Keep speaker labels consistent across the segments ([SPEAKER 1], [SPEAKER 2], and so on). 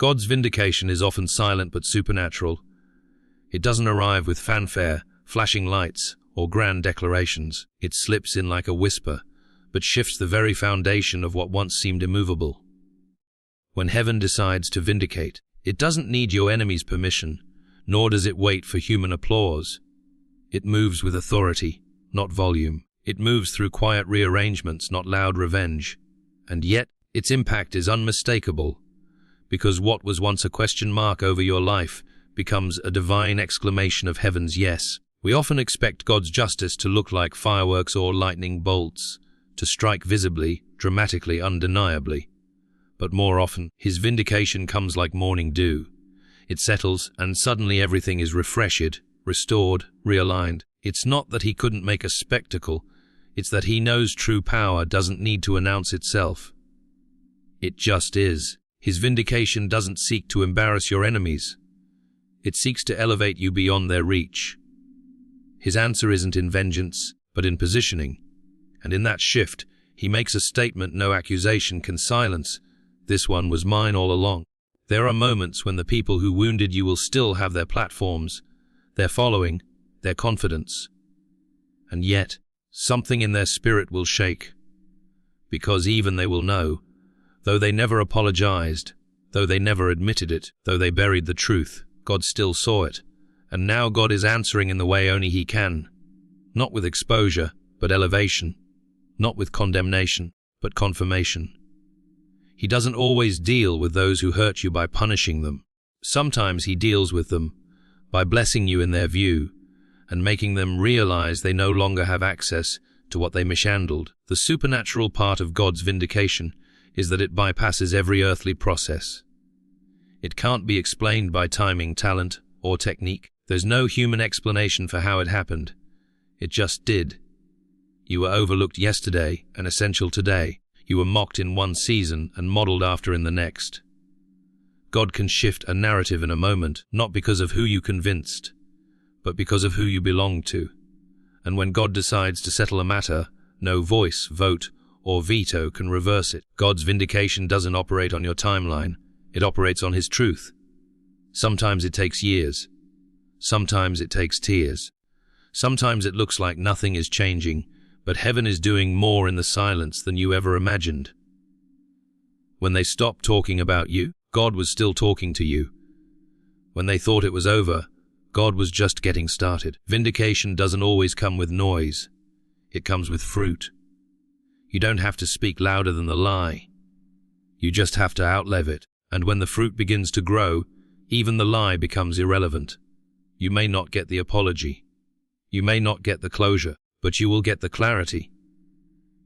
[SPEAKER 1] God's vindication is often silent but supernatural. It doesn't arrive with fanfare, flashing lights, or grand declarations. It slips in like a whisper, but shifts the very foundation of what once seemed immovable. When heaven decides to vindicate, it doesn't need your enemy's permission, nor does it wait for human applause. It moves with authority, not volume. It moves through quiet rearrangements, not loud revenge. And yet, its impact is unmistakable, because what was once a question mark over your life becomes a divine exclamation of heaven's yes. We often expect God's justice to look like fireworks or lightning bolts, to strike visibly, dramatically, undeniably. But more often, his vindication comes like morning dew. It settles, and suddenly everything is refreshed, restored, realigned. It's not that he couldn't make a spectacle, it's that he knows true power doesn't need to announce itself. It just is. His vindication doesn't seek to embarrass your enemies. It seeks to elevate you beyond their reach. His answer isn't in vengeance, but in positioning. And in that shift, he makes a statement no accusation can silence. This one was mine all along. There are moments when the people who wounded you will still have their platforms, their following, their confidence. And yet, something in their spirit will shake. Because even they will know, though they never apologized, though they never admitted it, though they buried the truth, God still saw it. And now God is answering in the way only he can. Not with exposure, but elevation. Not with condemnation, but confirmation. He doesn't always deal with those who hurt you by punishing them. Sometimes he deals with them by blessing you in their view and making them realize they no longer have access to what they mishandled. The supernatural part of God's vindication is that it bypasses every earthly process. It can't be explained by timing, talent, or technique. There's no human explanation for how it happened. It just did. You were overlooked yesterday and essential today. You were mocked in one season and modeled after in the next. God can shift a narrative in a moment, not because of who you convinced, but because of who you belong to. And when God decides to settle a matter, no voice, vote, or veto can reverse it. God's vindication doesn't operate on your timeline. It operates on his truth. Sometimes it takes years. Sometimes it takes tears. Sometimes it looks like nothing is changing, but heaven is doing more in the silence than you ever imagined. When they stopped talking about you, God was still talking to you. When they thought it was over, God was just getting started. Vindication doesn't always come with noise. It comes with fruit. You don't have to speak louder than the lie. You just have to outlive it. And when the fruit begins to grow, even the lie becomes irrelevant. You may not get the apology. You may not get the closure, but you will get the clarity.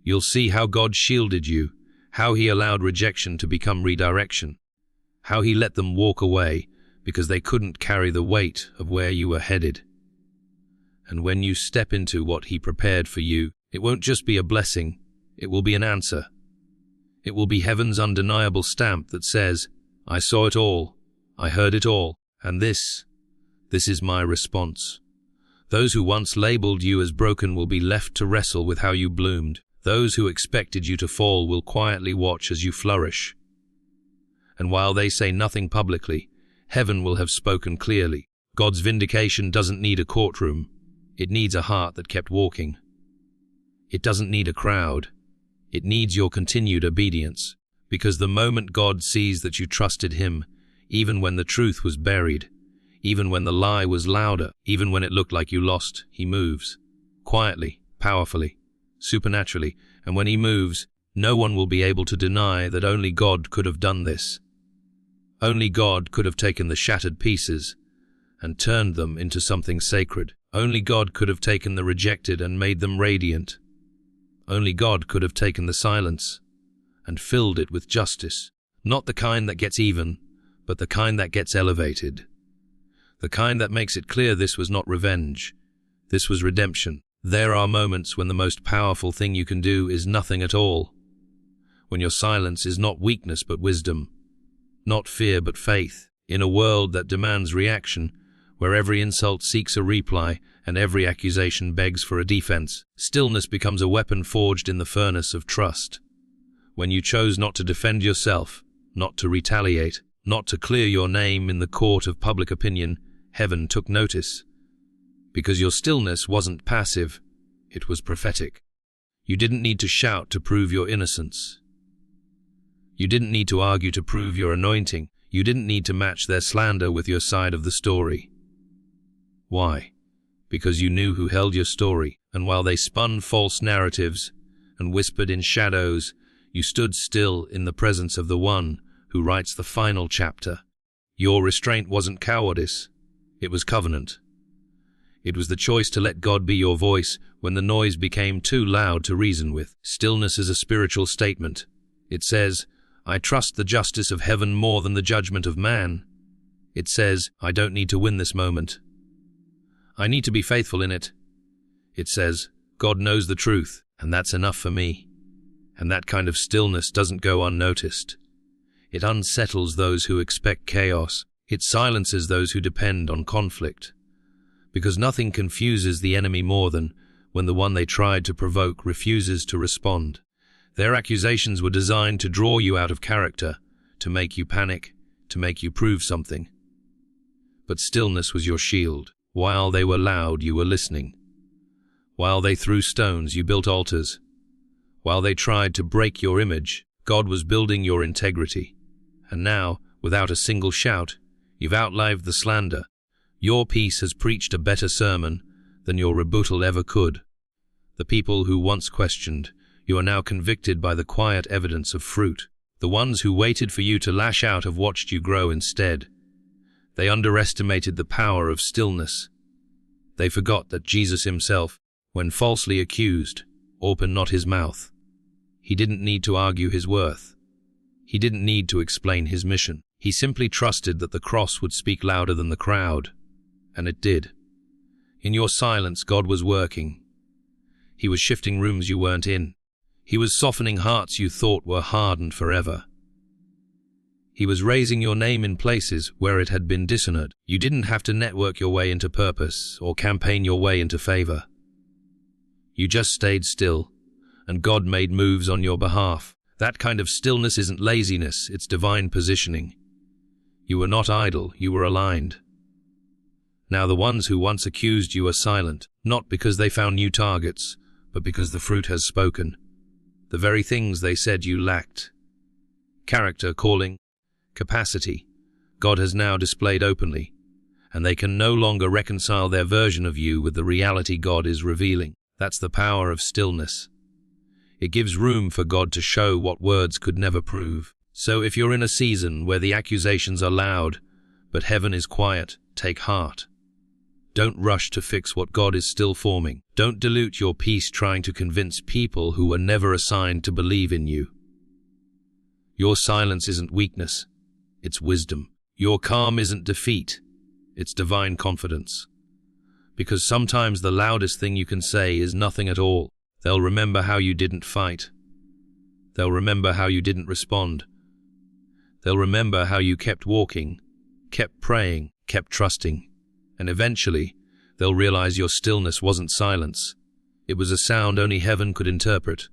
[SPEAKER 1] You'll see how God shielded you, how he allowed rejection to become redirection, how he let them walk away because they couldn't carry the weight of where you were headed. And when you step into what he prepared for you, it won't just be a blessing, it will be an answer. It will be heaven's undeniable stamp that says, I saw it all, I heard it all, and this is my response. Those who once labeled you as broken will be left to wrestle with how you bloomed. Those who expected you to fall will quietly watch as you flourish. And while they say nothing publicly, heaven will have spoken clearly. God's vindication doesn't need a courtroom. It needs a heart that kept walking. It doesn't need a crowd. It needs your continued obedience. Because the moment God sees that you trusted him, even when the truth was buried, even when the lie was louder, even when it looked like you lost, he moves. Quietly, powerfully, supernaturally. And when he moves, no one will be able to deny that only God could have done this. Only God could have taken the shattered pieces and turned them into something sacred. Only God could have taken the rejected and made them radiant. Only God could have taken the silence and filled it with justice. Not the kind that gets even, but the kind that gets elevated. The kind that makes it clear this was not revenge. This was redemption. There are moments when the most powerful thing you can do is nothing at all. When your silence is not weakness but wisdom. Not fear but faith. In a world that demands reaction, where every insult seeks a reply and every accusation begs for a defense, stillness becomes a weapon forged in the furnace of trust. When you chose not to defend yourself, not to retaliate, not to clear your name in the court of public opinion, heaven took notice. Because your stillness wasn't passive, it was prophetic. You didn't need to shout to prove your innocence. You didn't need to argue to prove your anointing. You didn't need to match their slander with your side of the story. Why? Because you knew who held your story, and while they spun false narratives and whispered in shadows, you stood still in the presence of the one who writes the final chapter. Your restraint wasn't cowardice, it was covenant. It was the choice to let God be your voice when the noise became too loud to reason with. Stillness is a spiritual statement. It says, I trust the justice of heaven more than the judgment of man. It says, I don't need to win this moment. I need to be faithful in it. It says, God knows the truth, and that's enough for me. And that kind of stillness doesn't go unnoticed. It unsettles those who expect chaos. It silences those who depend on conflict. Because nothing confuses the enemy more than when the one they tried to provoke refuses to respond. Their accusations were designed to draw you out of character, to make you panic, to make you prove something. But stillness was your shield. While they were loud, you were listening. While they threw stones, you built altars. While they tried to break your image, God was building your integrity. And now, without a single shout, you've outlived the slander. Your peace has preached a better sermon than your rebuttal ever could. The people who once questioned, you are now convicted by the quiet evidence of fruit. The ones who waited for you to lash out have watched you grow instead. They underestimated the power of stillness. They forgot that Jesus himself, when falsely accused, opened not his mouth. He didn't need to argue his worth. He didn't need to explain his mission. He simply trusted that the cross would speak louder than the crowd. And it did. In your silence, God was working. He was shifting rooms you weren't in. He was softening hearts you thought were hardened forever. He was raising your name in places where it had been dishonored. You didn't have to network your way into purpose or campaign your way into favor. You just stayed still, and God made moves on your behalf. That kind of stillness isn't laziness, it's divine positioning. You were not idle, you were aligned. Now the ones who once accused you are silent, not because they found new targets, but because the fruit has spoken. The very things they said you lacked. Character, calling, capacity, God has now displayed openly, and they can no longer reconcile their version of you with the reality God is revealing. That's the power of stillness. It gives room for God to show what words could never prove. So if you're in a season where the accusations are loud, but heaven is quiet, take heart. Don't rush to fix what God is still forming. Don't dilute your peace trying to convince people who were never assigned to believe in you. Your silence isn't weakness, it's wisdom. Your calm isn't defeat, it's divine confidence. Because sometimes the loudest thing you can say is nothing at all. They'll remember how you didn't fight. They'll remember how you didn't respond. They'll remember how you kept walking, kept praying, kept trusting. And eventually, they'll realize your stillness wasn't silence. It was a sound only heaven could interpret.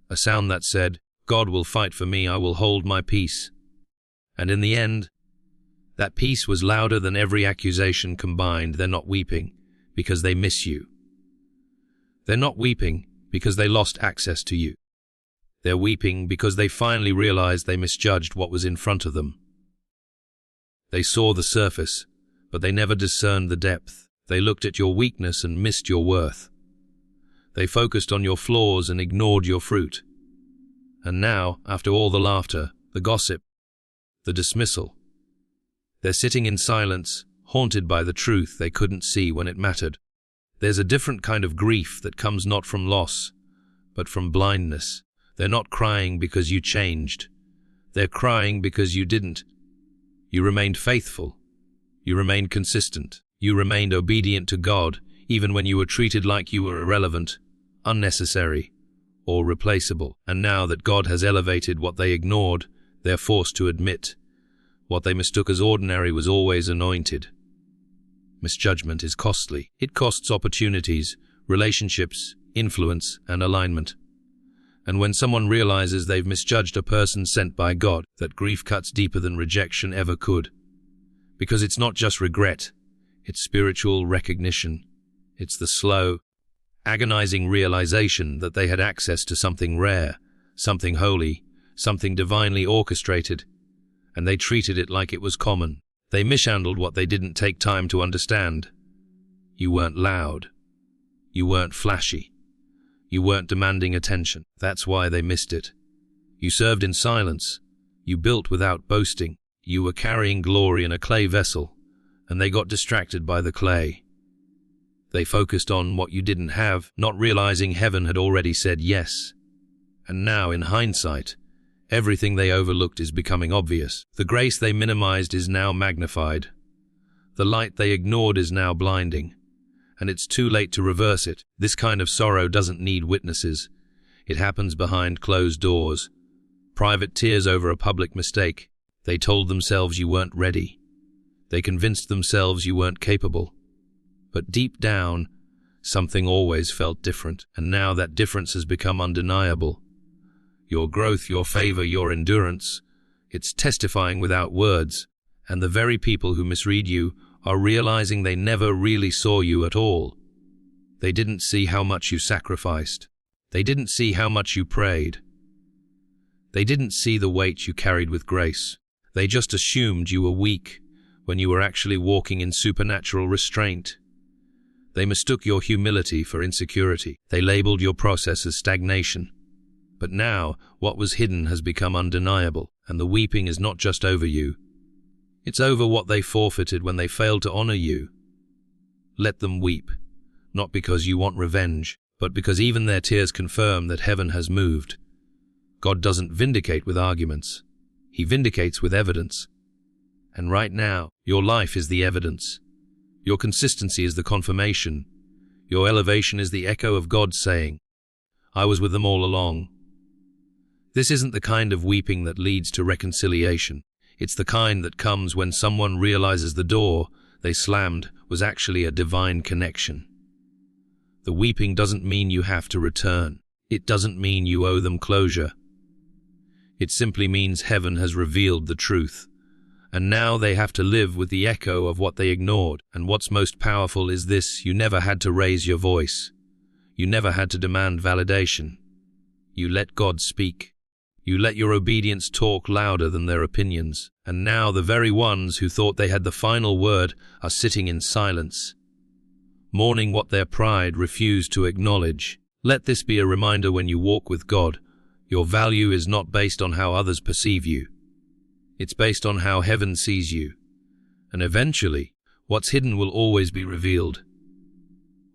[SPEAKER 1] A sound that said, God will fight for me, I will hold my peace. And in the end, that peace was louder than every accusation combined. They're not weeping because they miss you. They're not weeping because they lost access to you. They're weeping because they finally realized they misjudged what was in front of them. They saw the surface, but they never discerned the depth. They looked at your weakness and missed your worth. They focused on your flaws and ignored your fruit. And now, after all the laughter, the gossip, the dismissal, they're sitting in silence, haunted by the truth they couldn't see when it mattered. There's a different kind of grief that comes not from loss, but from blindness. They're not crying because you changed. They're crying because you didn't. You remained faithful. You remained consistent. You remained obedient to God, even when you were treated like you were irrelevant, unnecessary, or replaceable. And now that God has elevated what they ignored, they're forced to admit what they mistook as ordinary was always anointed. Misjudgment is costly. It costs opportunities, relationships, influence, and alignment. And when someone realizes they've misjudged a person sent by God, that grief cuts deeper than rejection ever could. Because it's not just regret, it's spiritual recognition. It's the slow, agonizing realization that they had access to something rare, something holy, something divinely orchestrated, and they treated it like it was common. They mishandled what they didn't take time to understand. You weren't loud. You weren't flashy. You weren't demanding attention. That's why they missed it. You served in silence. You built without boasting. You were carrying glory in a clay vessel, and they got distracted by the clay. They focused on what you didn't have, not realizing heaven had already said yes. And now, in hindsight, everything they overlooked is becoming obvious. The grace they minimized is now magnified. The light they ignored is now blinding. And it's too late to reverse it. This kind of sorrow doesn't need witnesses. It happens behind closed doors. Private tears over a public mistake. They told themselves you weren't ready. They convinced themselves you weren't capable. But deep down, something always felt different, and now that difference has become undeniable. Your growth, your favor, your endurance, it's testifying without words, and the very people who misread you are realizing they never really saw you at all. They didn't see how much you sacrificed. They didn't see how much you prayed. They didn't see the weight you carried with grace. They just assumed you were weak when you were actually walking in supernatural restraint. They mistook your humility for insecurity. They labeled your process as stagnation. But now, what was hidden has become undeniable, and the weeping is not just over you. It's over what they forfeited when they failed to honor you. Let them weep, not because you want revenge, but because even their tears confirm that heaven has moved. God doesn't vindicate with arguments. He vindicates with evidence. And right now, your life is the evidence. Your consistency is the confirmation. Your elevation is the echo of God saying, I was with them all along. This isn't the kind of weeping that leads to reconciliation. It's the kind that comes when someone realizes the door they slammed was actually a divine connection. The weeping doesn't mean you have to return. It doesn't mean you owe them closure. It simply means heaven has revealed the truth. And now they have to live with the echo of what they ignored. And what's most powerful is this: you never had to raise your voice. You never had to demand validation. You let God speak. You let your obedience talk louder than their opinions. And now the very ones who thought they had the final word are sitting in silence, mourning what their pride refused to acknowledge. Let this be a reminder: when you walk with God, your value is not based on how others perceive you. It's based on how heaven sees you. And eventually, what's hidden will always be revealed.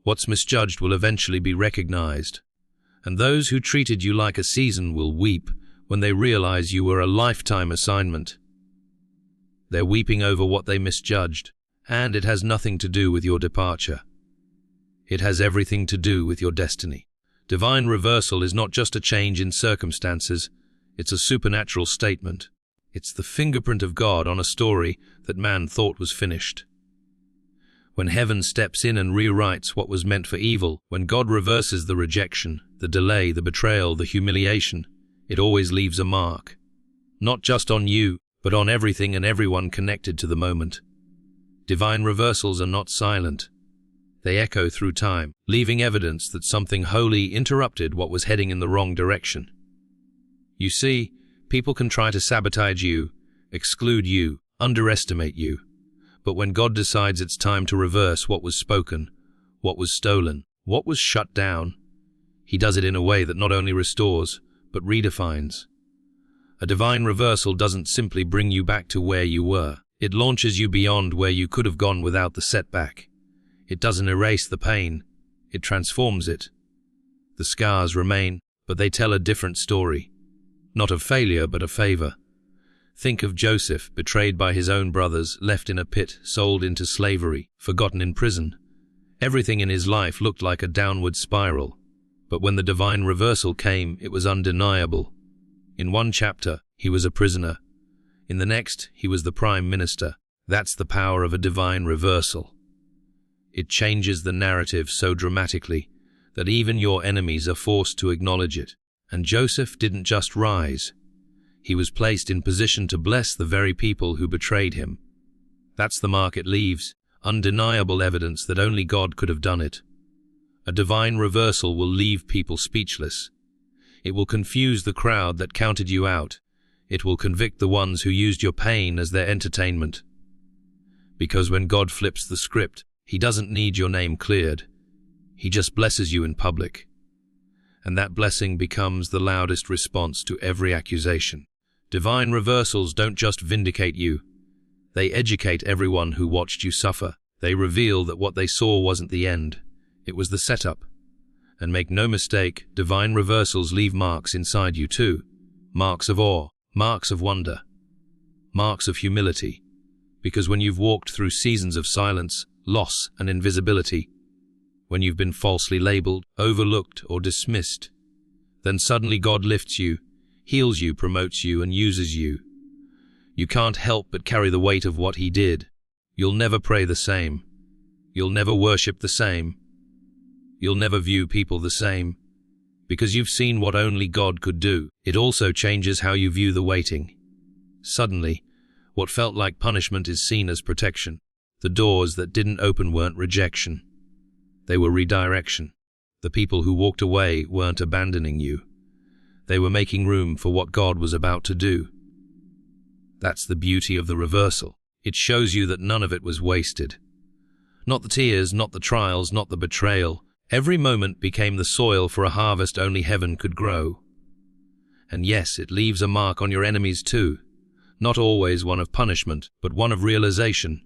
[SPEAKER 1] What's misjudged will eventually be recognized. And those who treated you like a season will weep when they realize you were a lifetime assignment. They're weeping over what they misjudged, and it has nothing to do with your departure. It has everything to do with your destiny. Divine reversal is not just a change in circumstances, it's a supernatural statement. It's the fingerprint of God on a story that man thought was finished. When heaven steps in and rewrites what was meant for evil, when God reverses the rejection, the delay, the betrayal, the humiliation, it always leaves a mark. Not just on you, but on everything and everyone connected to the moment. Divine reversals are not silent. They echo through time, leaving evidence that something holy interrupted what was heading in the wrong direction. You see, people can try to sabotage you, exclude you, underestimate you. But when God decides it's time to reverse what was spoken, what was stolen, what was shut down, He does it in a way that not only restores, but redefines. A divine reversal doesn't simply bring you back to where you were. It launches you beyond where you could have gone without the setback. It doesn't erase the pain. It transforms it. The scars remain, but they tell a different story. Not of failure, but of favor. Think of Joseph, betrayed by his own brothers, left in a pit, sold into slavery, forgotten in prison. Everything in his life looked like a downward spiral. But when the divine reversal came, it was undeniable. In one chapter, he was a prisoner. In the next, he was the prime minister. That's the power of a divine reversal. It changes the narrative so dramatically that even your enemies are forced to acknowledge it. And Joseph didn't just rise. He was placed in position to bless the very people who betrayed him. That's the mark it leaves, undeniable evidence that only God could have done it. A divine reversal will leave people speechless. It will confuse the crowd that counted you out. It will convict the ones who used your pain as their entertainment. Because when God flips the script, He doesn't need your name cleared. He just blesses you in public. And that blessing becomes the loudest response to every accusation. Divine reversals don't just vindicate you. They educate everyone who watched you suffer. They reveal that what they saw wasn't the end. It was the setup. And make no mistake, divine reversals leave marks inside you too. Marks of awe, marks of wonder, marks of humility. Because when you've walked through seasons of silence, loss, and invisibility, when you've been falsely labeled, overlooked, or dismissed, then suddenly God lifts you, heals you, promotes you, and uses you. You can't help but carry the weight of what He did. You'll never pray the same. You'll never worship the same. You'll never view people the same. Because you've seen what only God could do. It also changes how you view the waiting. Suddenly, what felt like punishment is seen as protection. The doors that didn't open weren't rejection. They were redirection. The people who walked away weren't abandoning you. They were making room for what God was about to do. That's the beauty of the reversal. It shows you that none of it was wasted. Not the tears, not the trials, not the betrayal. Every moment became the soil for a harvest only heaven could grow. And yes, it leaves a mark on your enemies too. Not always one of punishment, but one of realization.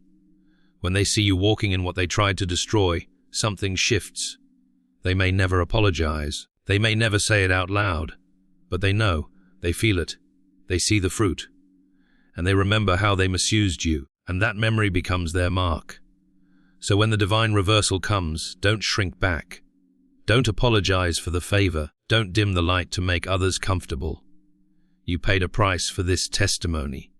[SPEAKER 1] When they see you walking in what they tried to destroy, something shifts. They may never apologize. They may never say it out loud. But they know, they feel it. They see the fruit. And they remember how they misused you, and that memory becomes their mark. So when the divine reversal comes, don't shrink back. Don't apologize for the favor. Don't dim the light to make others comfortable. You paid a price for this testimony.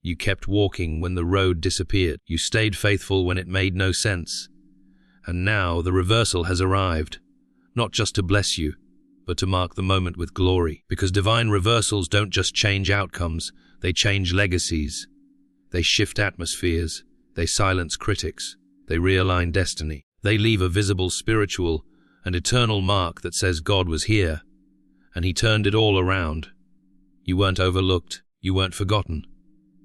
[SPEAKER 1] You kept walking when the road disappeared. You stayed faithful when it made no sense. And now the reversal has arrived, not just to bless you, but to mark the moment with glory. Because divine reversals don't just change outcomes, they change legacies. They shift atmospheres. They silence critics. They realign destiny. They leave a visible spiritual and eternal mark that says God was here, and He turned it all around. You weren't overlooked. You weren't forgotten.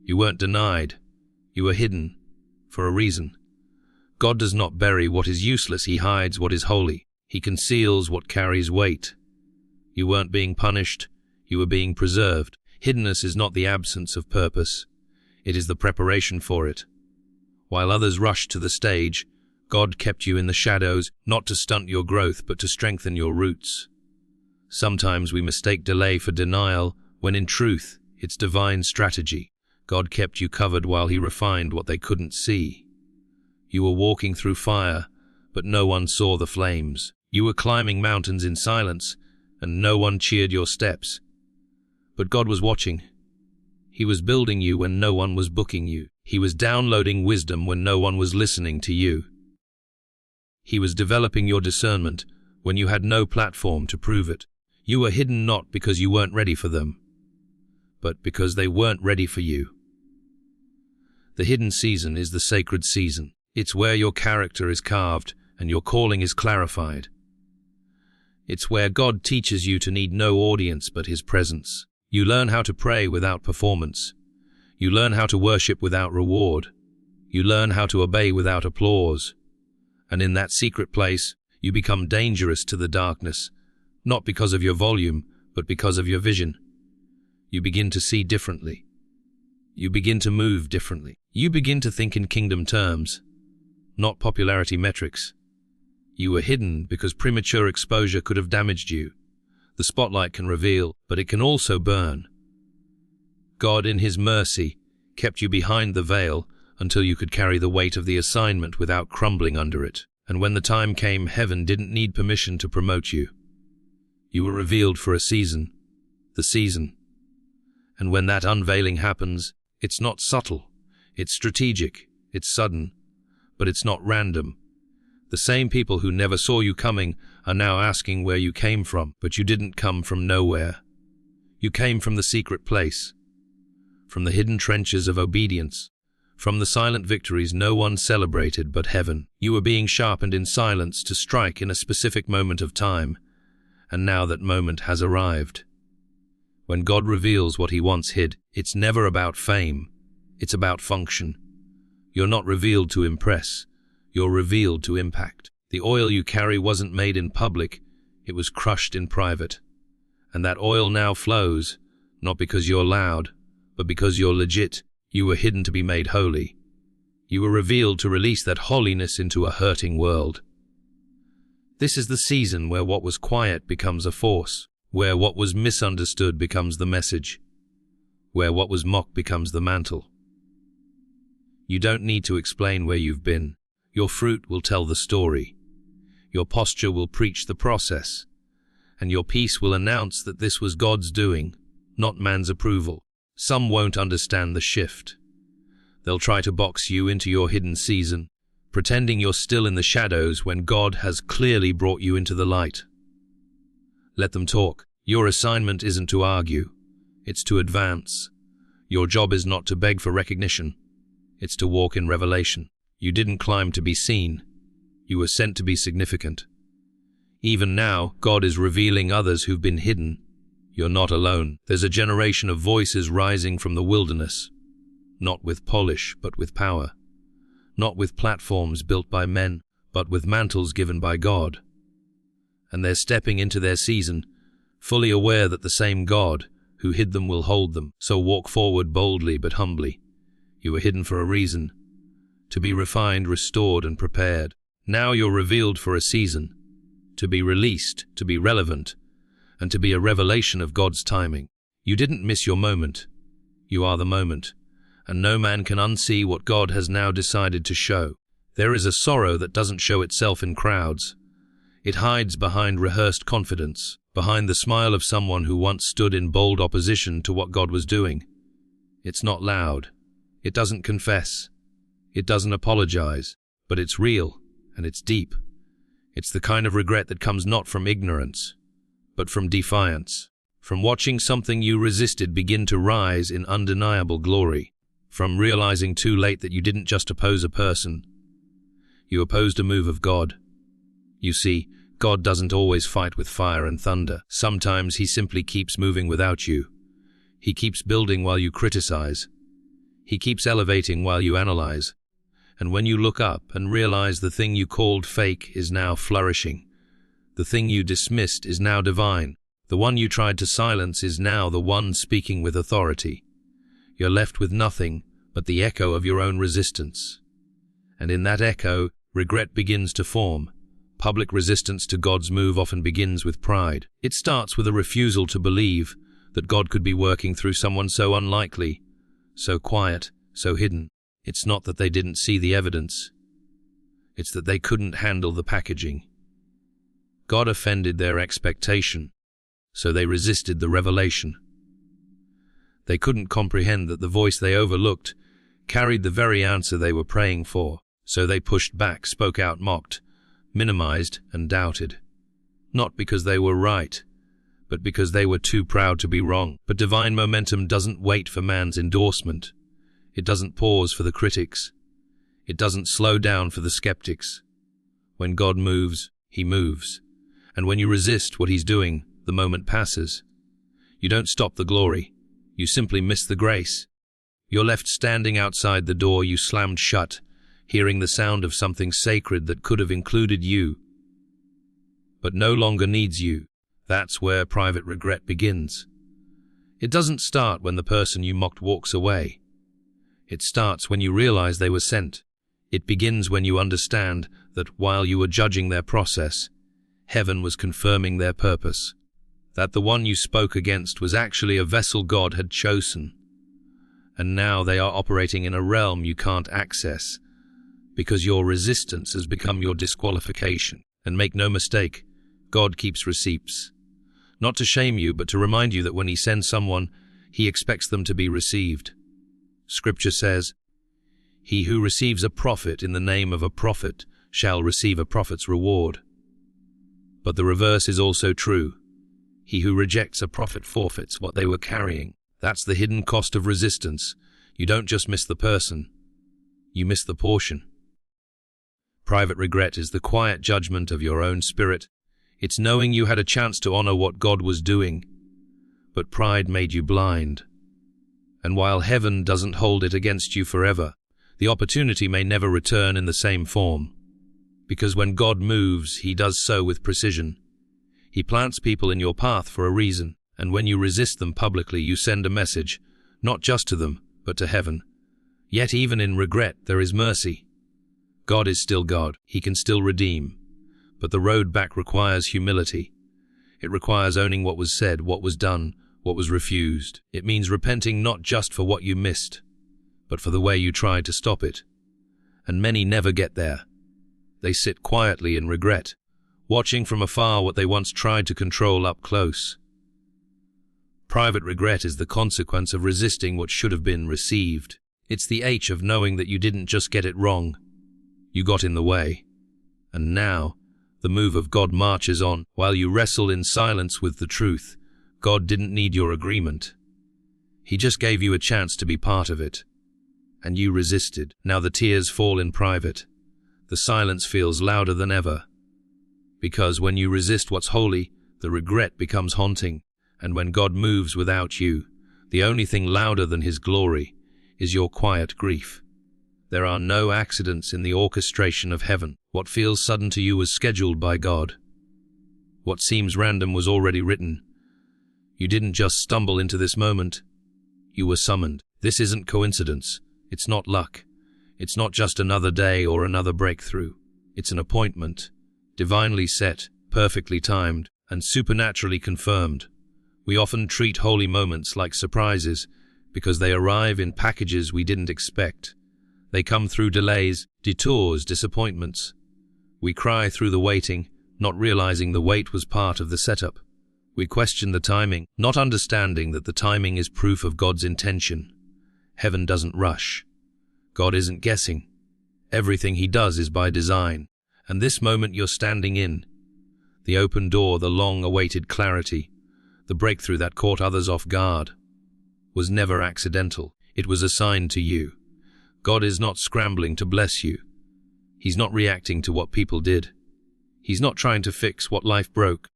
[SPEAKER 1] You weren't denied. You were hidden for a reason. God does not bury what is useless. He hides what is holy. He conceals what carries weight. You weren't being punished. You were being preserved. Hiddenness is not the absence of purpose. It is the preparation for it. While others rushed to the stage, God kept you in the shadows, not to stunt your growth, but to strengthen your roots. Sometimes we mistake delay for denial, when in truth, it's divine strategy. God kept you covered while He refined what they couldn't see. You were walking through fire, but no one saw the flames. You were climbing mountains in silence, and no one cheered your steps. But God was watching. He was building you when no one was booking you. He was downloading wisdom when no one was listening to you. He was developing your discernment when you had no platform to prove it. You were hidden not because you weren't ready for them, but because they weren't ready for you. The hidden season is the sacred season. It's where your character is carved and your calling is clarified. It's where God teaches you to need no audience but His presence. You learn how to pray without performance. You learn how to worship without reward. You learn how to obey without applause. And in that secret place, you become dangerous to the darkness, not because of your volume, but because of your vision. You begin to see differently. You begin to move differently. You begin to think in kingdom terms, not popularity metrics. You were hidden because premature exposure could have damaged you. The spotlight can reveal, but it can also burn. God, in His mercy, kept you behind the veil until you could carry the weight of the assignment without crumbling under it. And when the time came, heaven didn't need permission to promote you. You were revealed for a season, the season. And when that unveiling happens, it's not subtle, it's strategic, it's sudden, but it's not random. The same people who never saw you coming are now asking where you came from, but you didn't come from nowhere. You came from the secret place, from the hidden trenches of obedience, from the silent victories no one celebrated but heaven. You were being sharpened in silence to strike in a specific moment of time, and now that moment has arrived. When God reveals what he once hid, it's never about fame, it's about function. You're not revealed to impress, you're revealed to impact. The oil you carry wasn't made in public, it was crushed in private. And that oil now flows, not because you're loud, but because you're legit. You were hidden to be made holy. You were revealed to release that holiness into a hurting world. This is the season where what was quiet becomes a force, where what was misunderstood becomes the message, where what was mocked becomes the mantle. You don't need to explain where you've been. Your fruit will tell the story. Your posture will preach the process. And your peace will announce that this was God's doing, not man's approval. Some won't understand the shift. They'll try to box you into your hidden season, pretending you're still in the shadows when God has clearly brought you into the light. Let them talk. Your assignment isn't to argue, it's to advance. Your job is not to beg for recognition, it's to walk in revelation. You didn't climb to be seen, you were sent to be significant. Even now, God is revealing others who've been hidden. You're not alone. There's a generation of voices rising from the wilderness, not with polish, but with power. Not with platforms built by men, but with mantles given by God. And they're stepping into their season, fully aware that the same God who hid them will hold them. So walk forward boldly but humbly. You were hidden for a reason, to be refined, restored, and prepared. Now you're revealed for a season, to be released, to be relevant, and to be a revelation of God's timing. You didn't miss your moment. You are the moment, and no man can unsee what God has now decided to show. There is a sorrow that doesn't show itself in crowds. It hides behind rehearsed confidence, behind the smile of someone who once stood in bold opposition to what God was doing. It's not loud. It doesn't confess. It doesn't apologize. But it's real, and it's deep. It's the kind of regret that comes not from ignorance, but from defiance, from watching something you resisted begin to rise in undeniable glory, from realizing too late that you didn't just oppose a person, you opposed a move of God. You see, God doesn't always fight with fire and thunder. Sometimes he simply keeps moving without you. He keeps building while you criticize. He keeps elevating while you analyze. And when you look up and realize the thing you called fake is now flourishing, the thing you dismissed is now divine. The one you tried to silence is now the one speaking with authority. You're left with nothing but the echo of your own resistance. And in that echo, regret begins to form. Public resistance to God's move often begins with pride. It starts with a refusal to believe that God could be working through someone so unlikely, so quiet, so hidden. It's not that they didn't see the evidence. It's that they couldn't handle the packaging. God offended their expectation, so they resisted the revelation. They couldn't comprehend that the voice they overlooked carried the very answer they were praying for, so they pushed back, spoke out, mocked, minimized, and doubted. Not because they were right, but because they were too proud to be wrong. But divine momentum doesn't wait for man's endorsement. It doesn't pause for the critics. It doesn't slow down for the skeptics. When God moves, he moves. And when you resist what he's doing, the moment passes. You don't stop the glory. You simply miss the grace. You're left standing outside the door you slammed shut, hearing the sound of something sacred that could have included you, but no longer needs you. That's where private regret begins. It doesn't start when the person you mocked walks away. It starts when you realize they were sent. It begins when you understand that while you were judging their process, heaven was confirming their purpose. That the one you spoke against was actually a vessel God had chosen. And now they are operating in a realm you can't access, because your resistance has become your disqualification. And make no mistake, God keeps receipts. Not to shame you, but to remind you that when he sends someone, he expects them to be received. Scripture says, "He who receives a prophet in the name of a prophet shall receive a prophet's reward. But the reverse is also true. He who rejects a prophet forfeits what they were carrying. That's the hidden cost of resistance. You don't just miss the person, you miss the portion. Private regret is the quiet judgment of your own spirit. It's knowing you had a chance to honor what God was doing, but pride made you blind. And while heaven doesn't hold it against you forever, the opportunity may never return in the same form. Because when God moves, he does so with precision. He plants people in your path for a reason, and when you resist them publicly, you send a message, not just to them, but to heaven. Yet even in regret, there is mercy. God is still God. He can still redeem. But the road back requires humility. It requires owning what was said, what was done, what was refused. It means repenting not just for what you missed, but for the way you tried to stop it. And many never get there. They sit quietly in regret, watching from afar what they once tried to control up close. Private regret is the consequence of resisting what should have been received. It's the H of knowing that you didn't just get it wrong. You got in the way. And now, the move of God marches on. While you wrestle in silence with the truth, God didn't need your agreement. He just gave you a chance to be part of it. And you resisted. Now the tears fall in private. The silence feels louder than ever. Because when you resist what's holy, the regret becomes haunting. And when God moves without you, the only thing louder than his glory is your quiet grief. There are no accidents in the orchestration of heaven. What feels sudden to you was scheduled by God. What seems random was already written. You didn't just stumble into this moment. You were summoned. This isn't coincidence. It's not luck. It's not just another day or another breakthrough. It's an appointment, divinely set, perfectly timed, and supernaturally confirmed. We often treat holy moments like surprises because they arrive in packages we didn't expect. They come through delays, detours, disappointments. We cry through the waiting, not realizing the wait was part of the setup. We question the timing, not understanding that the timing is proof of God's intention. Heaven doesn't rush. God isn't guessing. Everything he does is by design. And this moment you're standing in, the open door, the long-awaited clarity, the breakthrough that caught others off guard, was never accidental. It was assigned to you. God is not scrambling to bless you. He's not reacting to what people did. He's not trying to fix what life broke.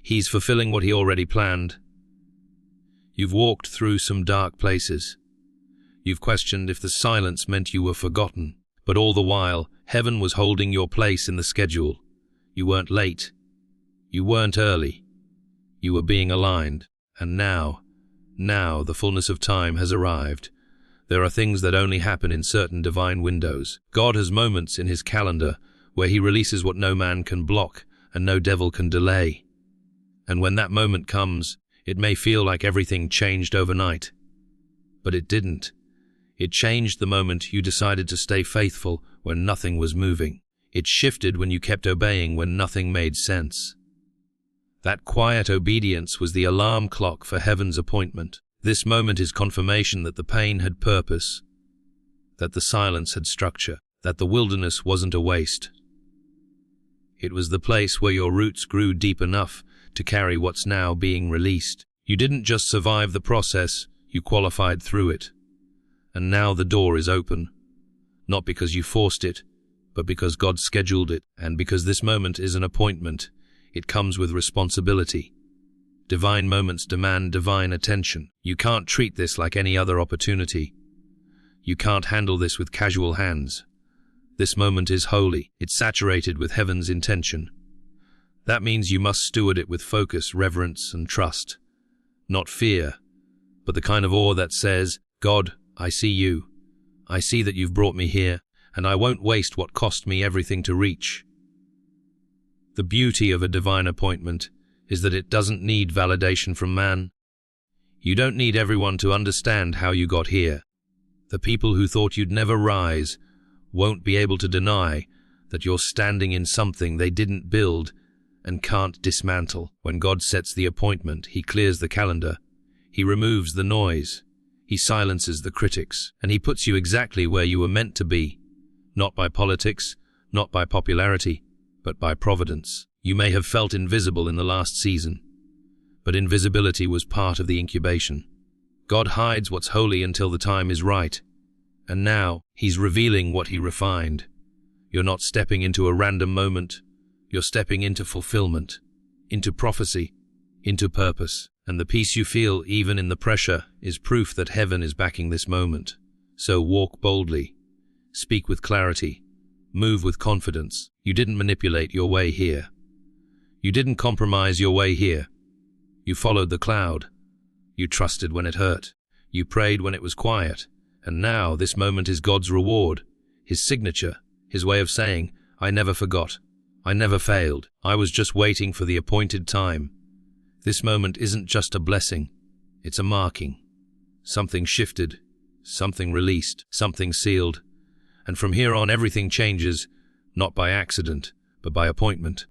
[SPEAKER 1] He's fulfilling what he already planned. You've walked through some dark places. You've questioned if the silence meant you were forgotten. But all the while, heaven was holding your place in the schedule. You weren't late. You weren't early. You were being aligned. And now the fullness of time has arrived. There are things that only happen in certain divine windows. God has moments in his calendar where he releases what no man can block and no devil can delay. And when that moment comes, it may feel like everything changed overnight. But it didn't. It changed the moment you decided to stay faithful when nothing was moving. It shifted when you kept obeying when nothing made sense. That quiet obedience was the alarm clock for heaven's appointment. This moment is confirmation that the pain had purpose, that the silence had structure, that the wilderness wasn't a waste. It was the place where your roots grew deep enough to carry what's now being released. You didn't just survive the process, you qualified through it. And now the door is open, not because you forced it, but because God scheduled it, and because this moment is an appointment. It comes with responsibility. Divine moments demand divine attention. You can't treat this like any other opportunity. You can't handle this with casual hands. This moment is holy. It's saturated with heaven's intention. That means you must steward it with focus, reverence, and trust. Not fear, but the kind of awe that says, God, I see you. I see that you've brought me here, and I won't waste what cost me everything to reach. The beauty of a divine appointment is that it doesn't need validation from man. You don't need everyone to understand how you got here. The people who thought you'd never rise won't be able to deny that you're standing in something they didn't build and can't dismantle. When God sets the appointment, he clears the calendar. He removes the noise. He silences the critics. And he puts you exactly where you were meant to be. Not by politics, not by popularity, but by providence. You may have felt invisible in the last season, but invisibility was part of the incubation. God hides what's holy until the time is right, and now He's revealing what He refined. You're not stepping into a random moment, you're stepping into fulfillment, into prophecy, into purpose. And the peace you feel, even in the pressure, is proof that heaven is backing this moment. So walk boldly, speak with clarity, move with confidence. You didn't manipulate your way here. You didn't compromise your way here. You followed the cloud. You trusted when it hurt. You prayed when it was quiet. And now this moment is God's reward, His signature, His way of saying, I never forgot. I never failed. I was just waiting for the appointed time. This moment isn't just a blessing, it's a marking. Something shifted, something released, something sealed. And from here on everything changes, not by accident, but by appointment.